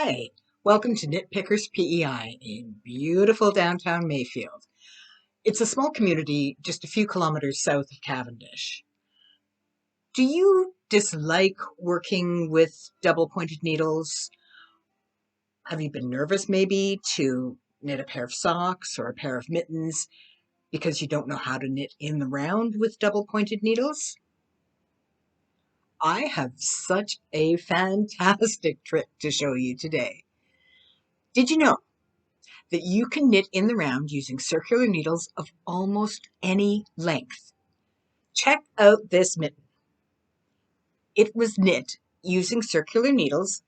Hi, welcome to Knit Pickers PEI in beautiful downtown Mayfield. It's a small community just a few kilometers south of Cavendish. Do you dislike working with double-pointed needles? Have you been nervous maybe to knit a pair of socks or a pair of mittens because you don't know how to knit in the round with double-pointed needles? I have such a fantastic trick to show you today. Did you know that you can knit in the round using circular needles of almost any length? Check out this mitten. It was knit using circular needles,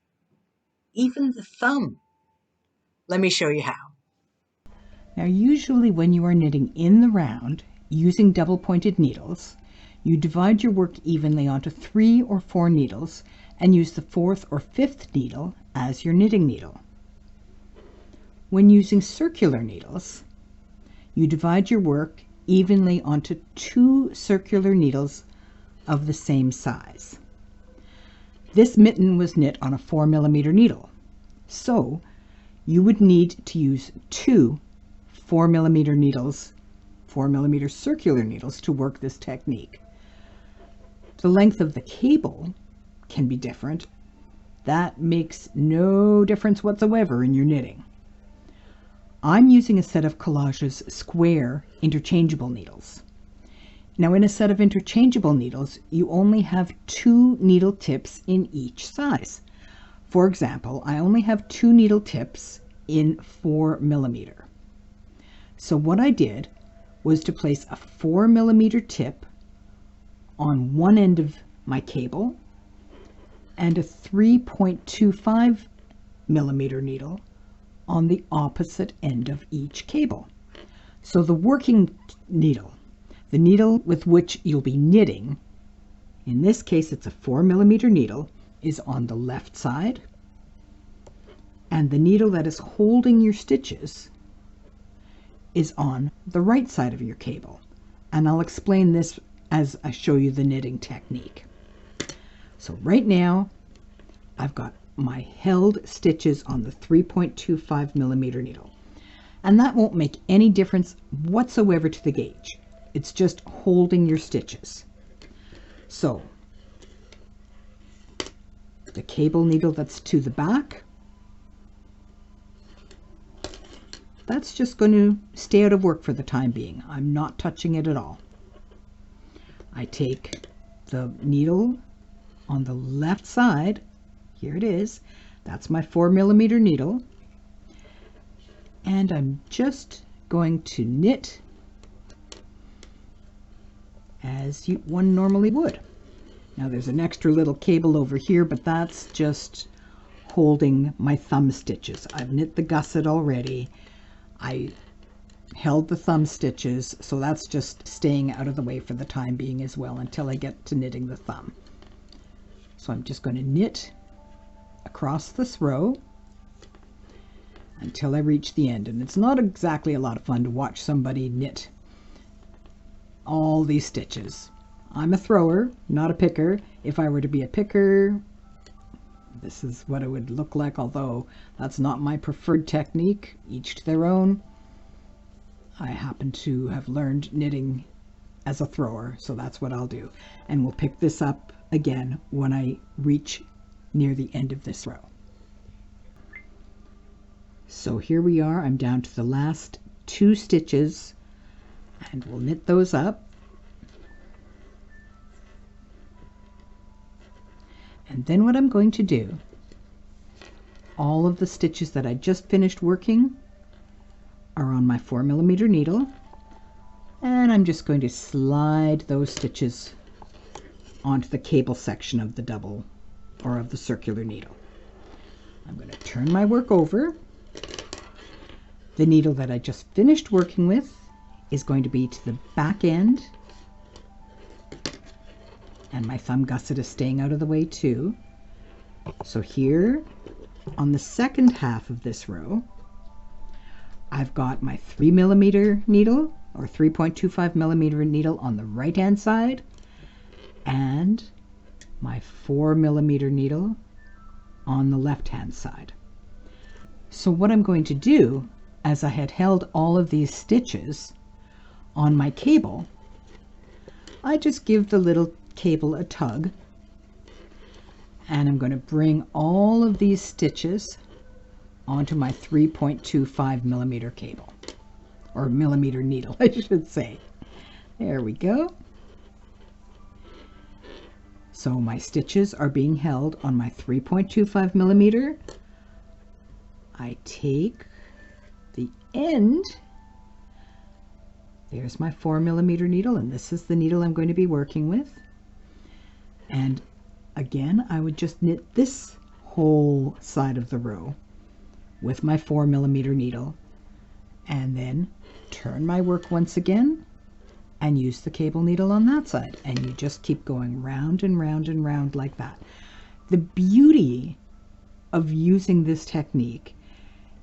even the thumb. Let me show you how. Now usually when you are knitting in the round using double pointed needles, you divide your work evenly onto 3 or 4 needles and use the 4th or 5th needle as your knitting needle. When using circular needles, you divide your work evenly onto 2 circular needles of the same size. This mitten was knit on a 4mm needle, so you would need to use 2 4mm needles, 4mm circular needles, to work this technique. The length of the cable can be different. That makes no difference whatsoever in your knitting. I'm using a set of Kollage Square interchangeable needles. Now in a set of interchangeable needles, you only have 2 needle tips in each size. For example, I only have 2 needle tips in 4mm. So what I did was to place a 4mm tip on one end of my cable and a 3.25mm needle on the opposite end of each cable. So the working needle, the needle with which you'll be knitting, in this case it's a 4mm needle, is on the left side, and the needle that is holding your stitches is on the right side of your cable. And I'll explain this as I show you the knitting technique. So right now I've got my held stitches on the 3.25mm needle, and that won't make any difference whatsoever to the gauge. It's just holding your stitches. So the cable needle that's to the back, that's just going to stay out of work for the time being. I'm not touching it at all. I take the needle on the left side, here it is, that's my 4mm needle, and I'm just going to knit as one normally would. Now there's an extra little cable over here, but that's just holding my thumb stitches. I've knit the gusset already. I held the thumb stitches, so that's just staying out of the way for the time being as well until I get to knitting the thumb. So I'm just going to knit across this row until I reach the end. And it's not exactly a lot of fun to watch somebody knit all these stitches. I'm a thrower, not a picker. If I were to be a picker, this is what it would look like, although that's not my preferred technique. Each to their own. I happen to have learned knitting as a thrower, so that's what I'll do. And we'll pick this up again when I reach near the end of this row. So here we are. I'm down to the last 2 stitches, and we'll knit those up. And then what I'm going to do, all of the stitches that I just finished working are on my 4mm needle, and I'm just going to slide those stitches onto the cable section of the double or of the circular needle. I'm going to turn my work over. The needle that I just finished working with is going to be to the back end, and my thumb gusset is staying out of the way too. So here on the second half of this row, I've got my 3mm needle or 3.25mm needle on the right hand side and my 4mm needle on the left hand side. So what I'm going to do, as I had held all of these stitches on my cable, I just give the little cable a tug, and I'm going to bring all of these stitches onto my 3.25 millimeter cable, or millimeter needle, I should say. There we go. So my stitches are being held on my 3.25 millimeter. I take the end, there's my 4 millimeter needle, and this is the needle I'm going to be working with. And again, I would just knit this whole side of the row with my 4 millimeter needle, and then turn my work once again and use the cable needle on that side. And you just keep going round and round and round like that. The beauty of using this technique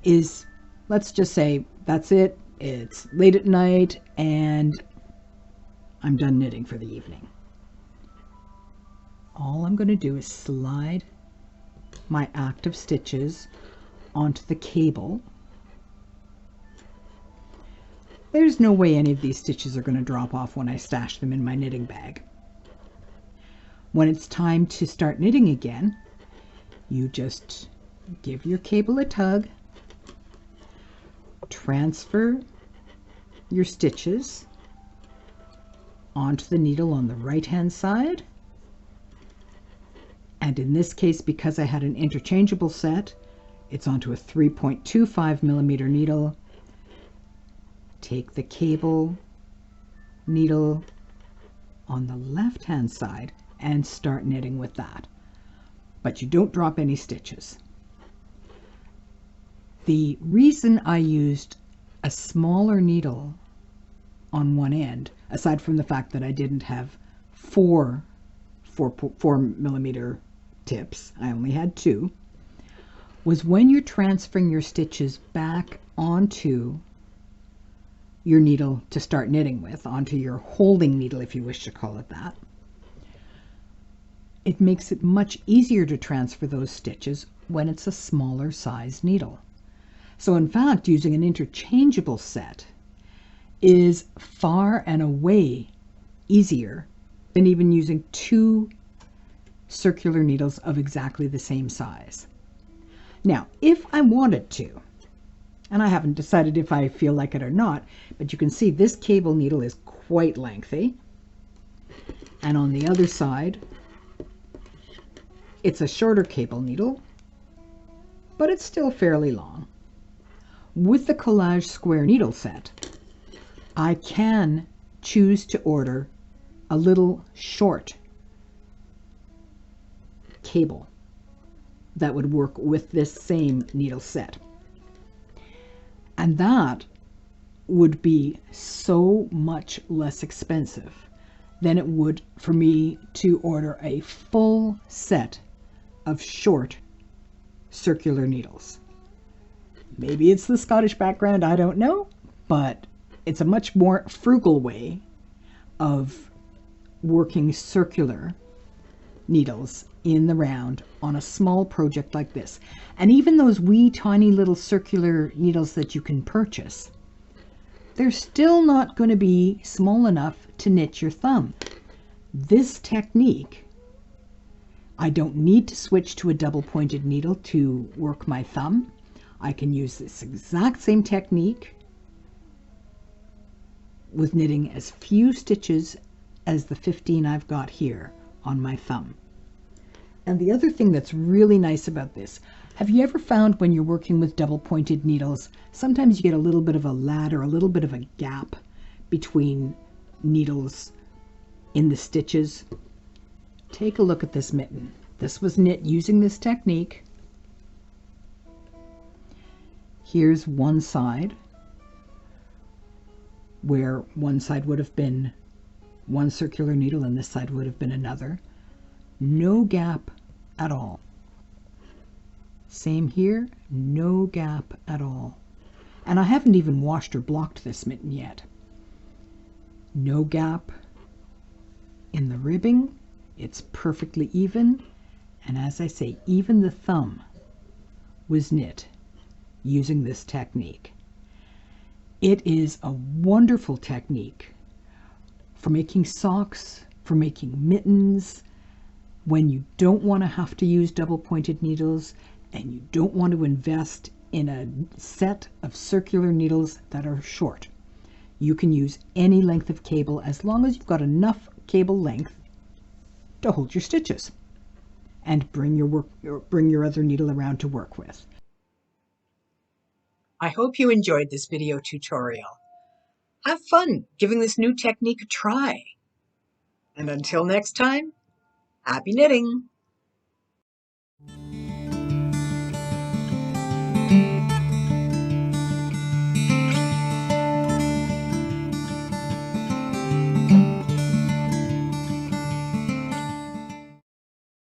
is, let's just say that's it, it's late at night and I'm done knitting for the evening. All I'm going to do is slide my active stitches onto the cable. There's no way any of these stitches are going to drop off when I stash them in my knitting bag. When it's time to start knitting again, you just give your cable a tug, transfer your stitches onto the needle on the right hand side, and in this case, because I had an interchangeable set, it's onto a 3.25 millimeter needle. Take the cable needle on the left hand side and start knitting with that, but you don't drop any stitches. The reason I used a smaller needle on one end, aside from the fact that I didn't have four millimeter tips, I only had 2, was when you're transferring your stitches back onto your needle to start knitting with, onto your holding needle if you wish to call it that, it makes it much easier to transfer those stitches when it's a smaller size needle. So in fact, using an interchangeable set is far and away easier than even using 2 circular needles of exactly the same size. Now, if I wanted to, and I haven't decided if I feel like it or not, but you can see this cable needle is quite lengthy, and on the other side it's a shorter cable needle, but it's still fairly long. With the Kollage Square needle set, I can choose to order a little short cable that would work with this same needle set. And that would be so much less expensive than it would for me to order a full set of short circular needles. Maybe it's the Scottish background, I don't know, but it's a much more frugal way of working circular needles in the round on a small project like this. And even those wee tiny little circular needles that you can purchase, they're still not going to be small enough to knit your thumb. This technique, I don't need to switch to a double pointed needle to work my thumb. I can use this exact same technique with knitting as few stitches as the 15 I've got here on my thumb. And the other thing that's really nice about this, have you ever found when you're working with double pointed needles, sometimes you get a little bit of a ladder, a little bit of a gap between needles in the stitches? Take a look at this mitten. This was knit using this technique. Here's one side where one side would have been one circular needle and this side would have been another. No gap at all. Same here, no gap at all. And I haven't even washed or blocked this mitten yet. No gap in the ribbing. It's perfectly even. And as I say, even the thumb was knit using this technique. It is a wonderful technique for making socks, for making mittens, when you don't want to have to use double-pointed needles and you don't want to invest in a set of circular needles that are short. You can use any length of cable as long as you've got enough cable length to hold your stitches and bring your other needle around to work with. I hope you enjoyed this video tutorial. Have fun giving this new technique a try. And until next time, happy knitting!